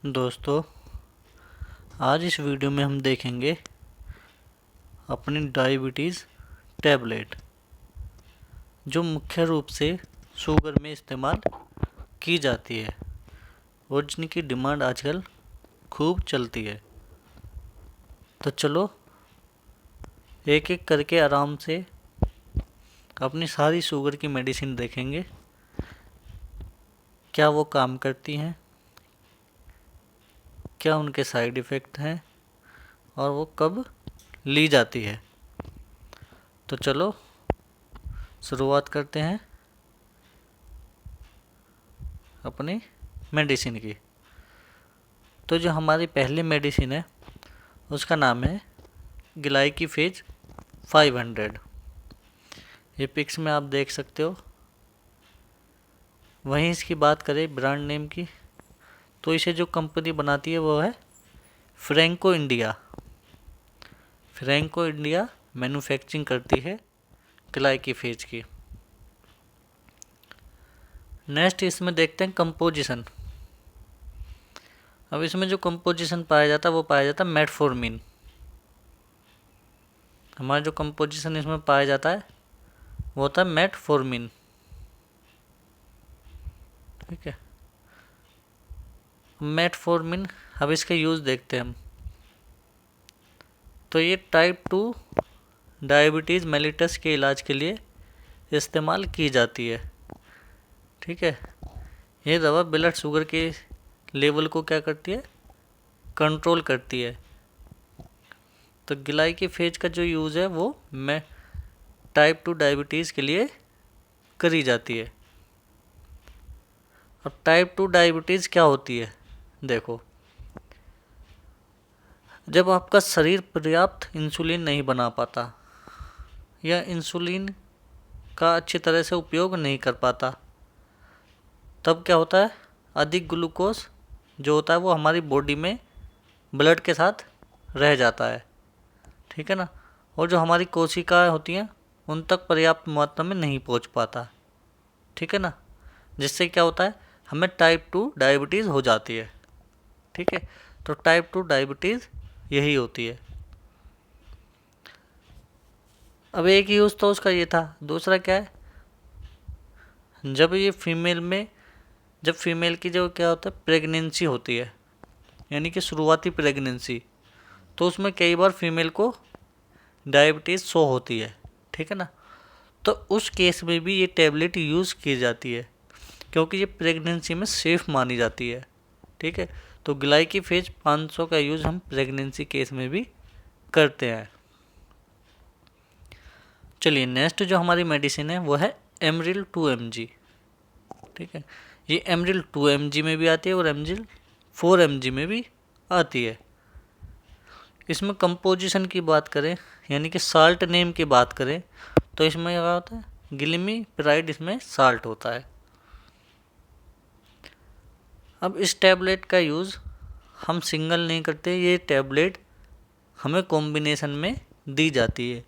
दोस्तों, आज इस वीडियो में हम देखेंगे अपनी डायबिटीज़ टैबलेट, जो मुख्य रूप से शुगर में इस्तेमाल की जाती है और जिनकी डिमांड आजकल खूब चलती है। तो चलो एक एक करके आराम से अपनी सारी शुगर की मेडिसिन देखेंगे, क्या वो काम करती हैं, क्या उनके साइड इफ़ेक्ट हैं और वो कब ली जाती है। तो चलो शुरुआत करते हैं अपनी मेडिसिन की। तो जो हमारी पहली मेडिसिन है उसका नाम है ग्लाइकीफेज 500। ये पिक्स में आप देख सकते हो। वहीं इसकी बात करें ब्रांड नेम की, तो इसे जो कंपनी बनाती है वो है Franco India. Franco India manufacturing करती है ग्लाइकीफेज की। नेक्स्ट इसमें देखते हैं कंपोजिशन। अब इसमें जो कंपोजिशन पाया जाता है वो पाया जाता है मेटफॉर्मिन। हमारा जो कंपोजिशन इसमें पाया जाता है वो होता है मेटफॉर्मिन। ठीक है, मेटफॉर्मिन। अब इसका यूज़ देखते हैं हम। तो ये टाइप 2 डायबिटीज़ मेलिटस के इलाज के लिए इस्तेमाल की जाती है। ठीक है, ये दवा ब्लड शुगर के लेवल को क्या करती है, कंट्रोल करती है। तो ग्लाइकीफेज का जो यूज़ है वो टाइप 2 डायबिटीज़ के लिए करी जाती है। अब टाइप 2 डायबिटीज़ क्या होती है, देखो, जब आपका शरीर पर्याप्त इंसुलिन नहीं बना पाता या इंसुलिन का अच्छी तरह से उपयोग नहीं कर पाता, तब क्या होता है, अधिक ग्लूकोज जो होता है वो हमारी बॉडी में ब्लड के साथ रह जाता है। ठीक है ना, और जो हमारी कोशिकाएं होती हैं उन तक पर्याप्त मात्रा में नहीं पहुंच पाता। ठीक है ना, जिससे क्या होता है, हमें टाइप 2 डायबिटीज़ हो जाती है। ठीक है, तो टाइप 2 डायबिटीज़ यही होती है। अब एक यूज़ तो उसका ये था। दूसरा क्या है, जब ये जब फीमेल की जो क्या होता है प्रेगनेंसी होती है, यानी कि शुरुआती प्रेगनेंसी, तो उसमें कई बार फीमेल को डायबिटीज़ शो होती है। ठीक है ना, तो उस केस में भी ये टैबलेट यूज़ की जाती है क्योंकि ये प्रेगनेंसी में सेफ मानी जाती है। ठीक है, तो ग्लाइकीफेज 500 का यूज़ हम प्रेगनेंसी केस में भी करते हैं। चलिए नेक्स्ट जो हमारी मेडिसिन है वो है एमरिल 2 mg। ठीक है, ये एमरिल 2 mg में भी आती है और एमरिल 4 mg में भी आती है। इसमें कंपोजिशन की बात करें, यानी कि साल्ट नेम की बात करें, तो इसमें क्या होता है, ग्लिमीपिराइड इसमें साल्ट होता है। अब इस टैबलेट का यूज़ हम सिंगल नहीं करते, ये टैबलेट हमें कॉम्बिनेशन में दी जाती है।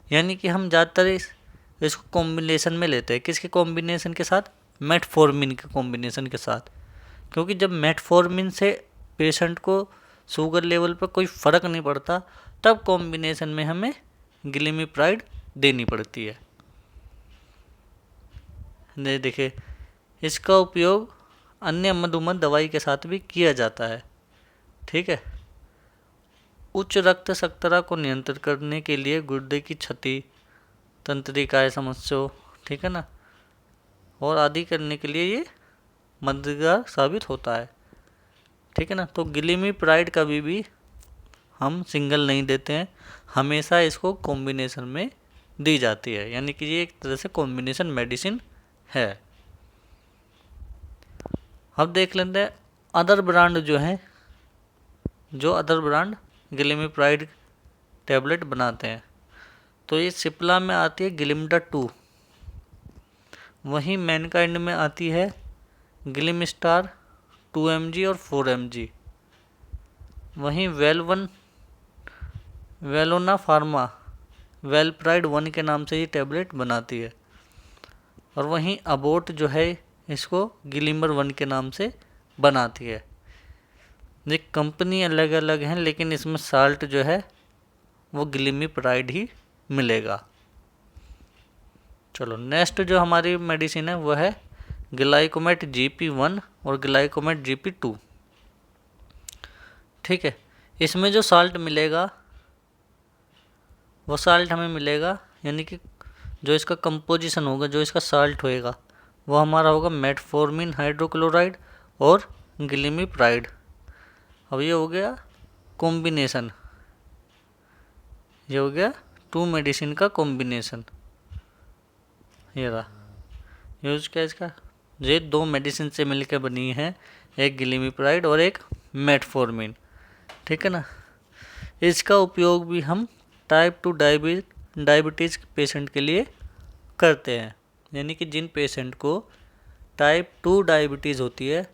यानी कि हम ज़्यादातर इसको कॉम्बिनेशन में लेते हैं। किसके कॉम्बिनेशन के साथ, मेटफॉर्मिन के कॉम्बिनेशन के साथ। क्योंकि जब मेटफॉर्मिन से पेशेंट को शुगर लेवल पर कोई फ़र्क नहीं पड़ता, तब कॉम्बिनेशन में हमें ग्लिमिप्राइड देनी पड़ती है। देखिए, इसका उपयोग अन्य मधुमेह दवाई के साथ भी किया जाता है। ठीक है, उच्च रक्त शर्करा को नियंत्रित करने के लिए, गुर्दे की क्षति, तंत्रिकाएं समस्या, ठीक है ना, और आदि करने के लिए ये मददगार साबित होता है। ठीक है ना, तो ग्लिमिप्राइड कभी भी हम सिंगल नहीं देते हैं, हमेशा इसको कॉम्बिनेशन में दी जाती है। यानी कि ये एक तरह से कॉम्बिनेशन मेडिसिन है। अब देख लेते हैं अदर ब्रांड जो है, जो अदर ब्रांड ग्लिमिप्राइड टैबलेट बनाते हैं। तो ये सिप्ला में आती है ग्लिमडा 2, वहीं मैनकाइंड में आती है ग्लिमस्टार 2 mg और 4 mg। वहीं वेलोना फार्मा वेलप्राइड 1 के नाम से ये टैबलेट बनाती है। और वहीं अबोट जो है इसको ग्लिमर 1 के नाम से बनाती है। ये कंपनी अलग अलग हैं, लेकिन इसमें साल्ट जो है वो ग्लिमिप्राइड ही मिलेगा। चलो नेक्स्ट जो हमारी मेडिसिन है वो है ग्लाइकोमेट GP1 और ग्लाइकोमेट GP2। ठीक है, इसमें जो साल्ट मिलेगा वो साल्ट हमें मिलेगा, यानी कि जो इसका कंपोजिशन होगा, जो इसका साल्ट होएगा वो हमारा होगा मेटफॉर्मिन हाइड्रोक्लोराइड और ग्लिमिप्राइड। अब ये हो गया कॉम्बिनेशन, ये हो गया 2 मेडिसिन का कॉम्बिनेशन। ये रहा यूज क्या इसका, ये 2 मेडिसिन से मिलकर बनी है, एक ग्लिमिप्राइड और एक मेटफॉर्मिन। ठीक है ना। इसका उपयोग भी हम टाइप 2 डायबिटीज़ पेशेंट के लिए करते हैं, यानी कि जिन पेशेंट को टाइप 2 डायबिटीज़ होती है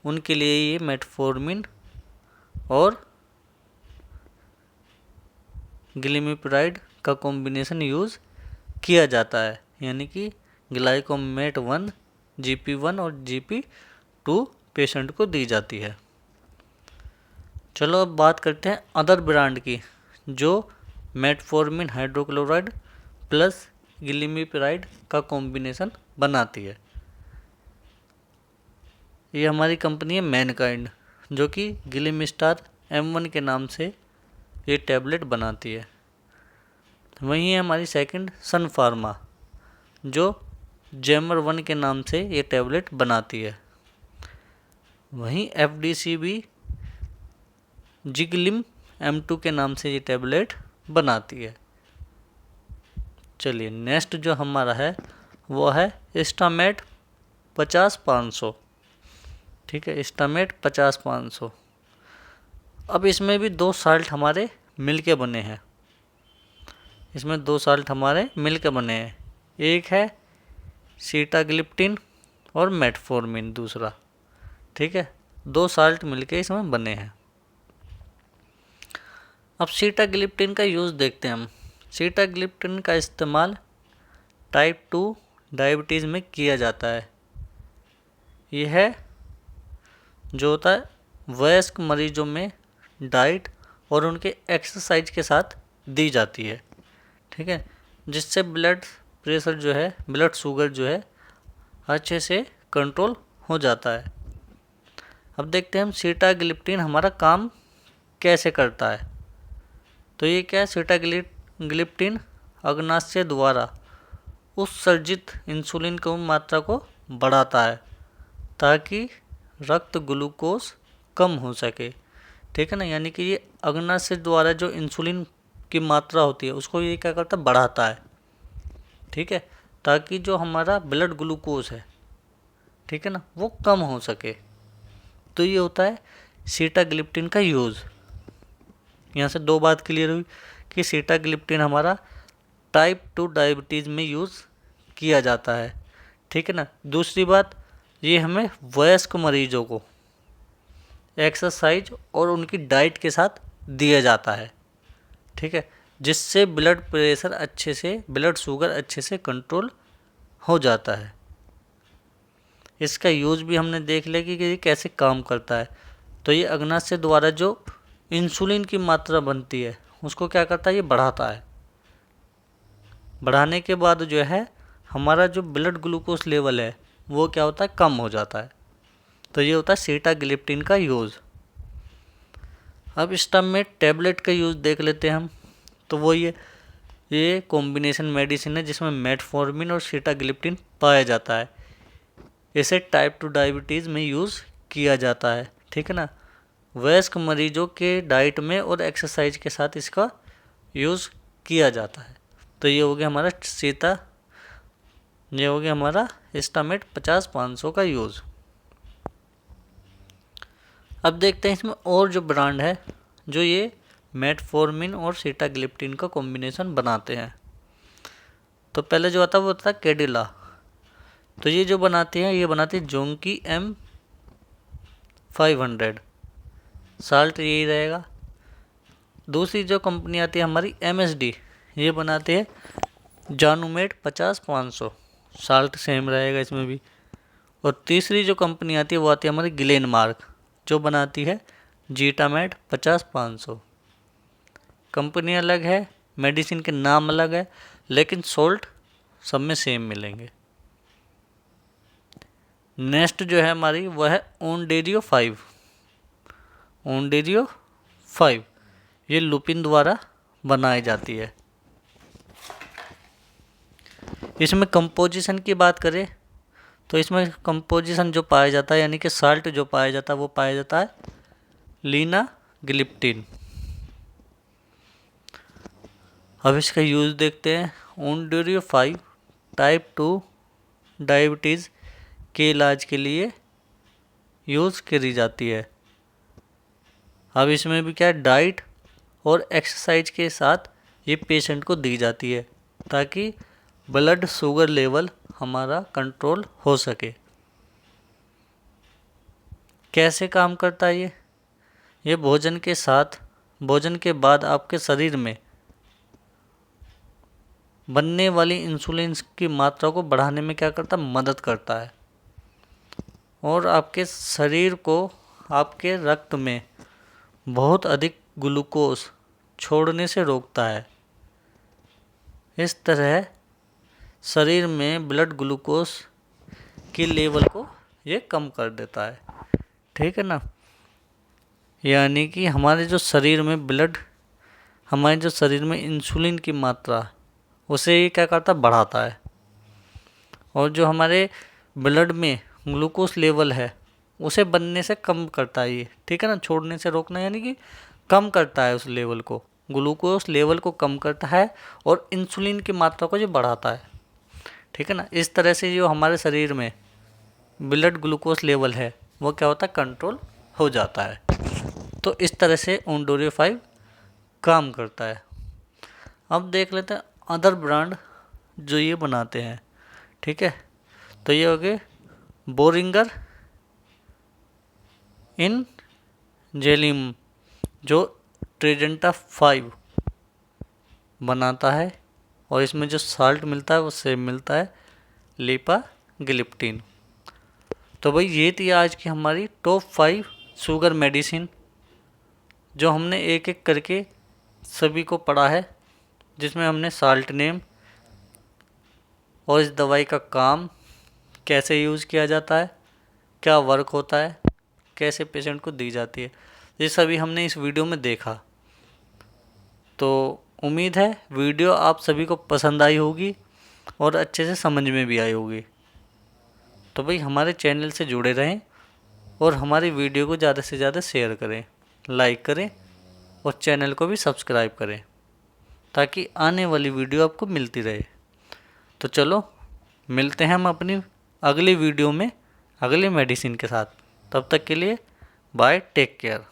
उनके लिए ये मेटफॉर्मिन और ग्लिमिप्राइड का कॉम्बिनेशन यूज़ किया जाता है, यानी कि ग्लाइकोमेट 1 GP1 और GP2 पेशेंट को दी जाती है। चलो अब बात करते हैं अदर ब्रांड की, जो मेटफॉर्मिन हाइड्रोक्लोराइड प्लस ग्लिमिप्राइड का कॉम्बिनेशन बनाती है। ये हमारी कंपनी है मैनकाइंड, जो कि ग्लिमिस्टार M1 के नाम से ये टैबलेट बनाती है। वहीं है हमारी सेकंड सन फार्मा, जो जैमर 1 के नाम से ये टैबलेट बनाती है। वहीं FDC भी जिगलिम M2 के नाम से ये टैबलेट बनाती है। चलिए नेक्स्ट जो हमारा है वो है स्टामेट 50-500। ठीक है, स्टामेट 50-500। अब इसमें भी 2 साल्ट हमारे मिलके बने हैं, इसमें 2 साल्ट हमारे मिलके बने हैं। एक है सीटाग्लिप्टिन और मेटफॉर्मिन दूसरा। ठीक है, 2 साल्ट मिलके इसमें बने हैं। अब सीटाग्लिप्टिन का यूज़ देखते हैं हम। सीटाग्लिप्टिन का इस्तेमाल टाइप 2 डायबिटीज़ में किया जाता है। यह जो होता है वयस्क मरीजों में डाइट और उनके एक्सरसाइज के साथ दी जाती है। ठीक है, जिससे ब्लड प्रेशर जो है, ब्लड शुगर जो है अच्छे से कंट्रोल हो जाता है। अब देखते हैं हम सीटाग्लिप्टिन हमारा काम कैसे करता है। तो ये क्या है, सीटाग्लिप्टिन अग्नाशय द्वारा उत्सर्जित इंसुलिन की मात्रा को बढ़ाता है ताकि रक्त ग्लूकोज कम हो सके। ठीक है ना, यानी कि ये अग्नाशय द्वारा जो इंसुलिन की मात्रा होती है उसको ये क्या करता है, बढ़ाता है। ठीक है, ताकि जो हमारा ब्लड ग्लूकोज है, ठीक है ना, वो कम हो सके। तो ये होता है सीटाग्लिप्टिन का यूज़। यहाँ से 2 बात क्लियर हुई कि सीटाग्लिप्टिन हमारा टाइप 2 डायबिटीज़ में यूज़ किया जाता है। ठीक है ना। दूसरी बात, ये हमें वयस्क मरीजों को एक्सरसाइज और उनकी डाइट के साथ दिया जाता है। ठीक है, जिससे ब्लड प्रेशर अच्छे से, ब्लड शुगर अच्छे से कंट्रोल हो जाता है। इसका यूज़ भी हमने देख लिया कि ये कैसे काम करता है। तो ये अग्नाशय द्वारा जो इंसुलिन की मात्रा बनती है उसको क्या करता है, ये बढ़ाता है। बढ़ाने के बाद जो है हमारा जो ब्लड ग्लूकोज लेवल है वो क्या होता है, कम हो जाता है। तो ये होता है सीटाग्लिप्टिन का यूज़। अब स्टामेट टैबलेट का यूज़ देख लेते हैं हम। तो वो ये कॉम्बिनेशन मेडिसिन है जिसमें मेटफॉर्मिन और सीटाग्लिप्टिन पाया जाता है। इसे टाइप 2 डायबिटीज़ में यूज़ किया जाता है। ठीक है ना। वयस्क मरीजों के डाइट में और एक्सरसाइज के साथ इसका यूज़ किया जाता है। तो ये हो गया हमारा ये हो गया हमारा स्टामेट 50-500 का यूज़। अब देखते हैं इसमें और जो ब्रांड है जो ये मेटफॉर्मिन और सीटाग्लिप्टिन का कॉम्बिनेशन बनाते हैं। तो पहले जो आता है वो था कैडिला। तो ये जो बनाते हैं, ये बनाते हैं जोंकी M500। साल्ट यही रहेगा। दूसरी जो कंपनी आती है हमारी MSD, ये बनाते हैं जानुमेट 50-500। साल्ट सेम रहेगा इसमें भी। और तीसरी जो कंपनी आती है वो आती है हमारी ग्लेनमार्क, जो बनाती है जीटामेड 50-500। कंपनी अलग है, मेडिसिन के नाम अलग है, लेकिन सोल्ट सब में सेम मिलेंगे। नेक्स्ट जो है हमारी वह है ओनडेरियो 5। ओनडेरियो 5 ये लुपिन द्वारा बनाई जाती है। इसमें कंपोजिशन की बात करें तो इसमें कंपोजिशन जो पाया जाता है यानी कि साल्ट जो पाया जाता है वो पाया जाता है लीना गिलिप्टिन। अब इसका यूज़ देखते हैं। ओनडेरियो 5 टाइप 2 डायबिटीज़ के इलाज के लिए यूज़ करी जाती है। अब इसमें भी क्या है, डाइट और एक्सरसाइज के साथ ये पेशेंट को दी जाती है ताकि ब्लड शुगर लेवल हमारा कंट्रोल हो सके। कैसे काम करता है ये भोजन के साथ, भोजन के बाद आपके शरीर में बनने वाली इंसुलिन की मात्रा को बढ़ाने में क्या करता है, मदद करता है और आपके शरीर को आपके रक्त में बहुत अधिक ग्लूकोज छोड़ने से रोकता है। इस तरह शरीर में ब्लड ग्लूकोज के लेवल को ये कम कर देता है। ठीक है ना, यानी कि हमारे जो शरीर में इंसुलिन की मात्रा उसे ये क्या करता है, बढ़ाता है। और जो हमारे ब्लड में ग्लूकोज लेवल है उसे बनने से कम करता है ये। ठीक है ना, छोड़ने से रोकना यानी कि कम करता है उस लेवल को, ग्लूकोज लेवल को कम करता है और इंसुलिन की मात्रा को ये बढ़ाता है। ठीक है ना, इस तरह से जो हमारे शरीर में ब्लड ग्लूकोज लेवल है वो क्या होता है, कंट्रोल हो जाता है। तो इस तरह से ओनडेरियो 5 काम करता है। अब देख लेते हैं अदर ब्रांड जो ये बनाते हैं। ठीक है, तो ये हो गए बोरिंगर इन जेलिम जो ट्रेजेंटा 5 बनाता है और इसमें जो साल्ट मिलता है वो सेम मिलता है लीपा गिलिप्टिन। तो भाई ये थी आज की हमारी टॉप 5 शुगर मेडिसिन जो हमने एक एक करके सभी को पढ़ा है, जिसमें हमने साल्ट नेम और इस दवाई का काम कैसे यूज़ किया जाता है, क्या वर्क होता है, कैसे पेशेंट को दी जाती है, ये सभी हमने इस वीडियो में देखा। तो उम्मीद है वीडियो आप सभी को पसंद आई होगी और अच्छे से समझ में भी आई होगी। तो भाई हमारे चैनल से जुड़े रहें और हमारी वीडियो को ज़्यादा से ज़्यादा शेयर करें, लाइक करें और चैनल को भी सब्सक्राइब करें ताकि आने वाली वीडियो आपको मिलती रहे। तो चलो मिलते हैं हम अपनी अगली वीडियो में अगली मेडिसिन के साथ। तब तक के लिए बाय, टेक केयर।